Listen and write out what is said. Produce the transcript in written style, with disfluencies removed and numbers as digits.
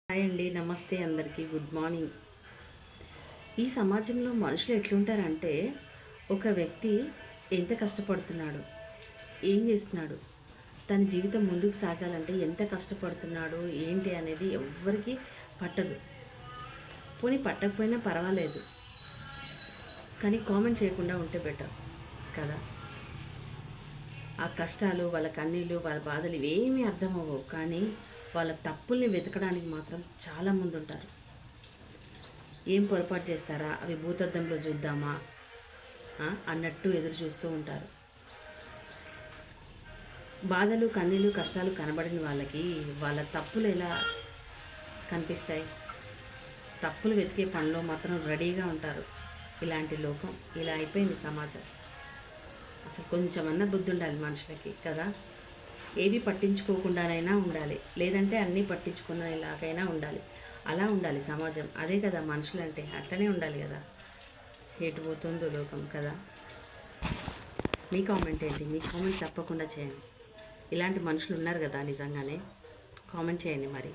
Hi అండి, నమస్తే అందరికీ, గుడ్ మార్నింగ్. ఈ సమాజంలో మనుషులు ఎట్లుంటారంటే, ఒక వ్యక్తి ఎంత కష్టపడుతున్నాడు, ఏం చేస్తున్నాడు, తన జీవితం ముందుకు సాగాలంటే ఎంత కష్టపడుతున్నాడు ఏంటి అనేది ఎవ్వరికీ పట్టదు. పోనీ పట్టకపోయినా పర్వాలేదు, కానీ కామెంట్ చేయకుండా ఉంటే బెటర్ కదా. ఆ కష్టాలు, వాళ్ళ కన్నీళ్ళు, వాళ్ళ బాధలు ఇవేమీ అర్థం అవ్వవు, కానీ వాళ్ళ తప్పుల్ని వెతకడానికి మాత్రం చాలామంది ఉంటారు. ఏం పొరపాటు చేస్తారా, అవి భూతద్దంలో చూద్దామా అన్నట్టు ఎదురు చూస్తూ ఉంటారు. బాధలు, కన్నీళ్ళు, కష్టాలు కనబడిన వాళ్ళకి వాళ్ళ తప్పులు ఎలా కనిపిస్తాయి? తప్పులు వెతికే పనిలో మాత్రం రెడీగా ఉంటారు. ఇలాంటి లోకం, ఇలా అయిపోయింది సమాజం. అసలు కొంచెమన్నా బుద్ధి ఉండాలి మనుషులకి కదా. ఏవి పట్టించుకోకుండానైనా ఉండాలి, లేదంటే అన్నీ పట్టించుకునేలాగైనా ఉండాలి. అలా ఉండాలి సమాజం. అదే కదా మనుషులంటే, అట్లనే ఉండాలి కదా. ఎటు పోతుందో లోకం కదా. మీ కామెంట్ ఏంటి? మీ కామెంట్ తప్పకుండా చేయండి. ఇలాంటి మనుషులు ఉన్నారు కదా నిజంగానే. కామెంట్ చేయండి మరి.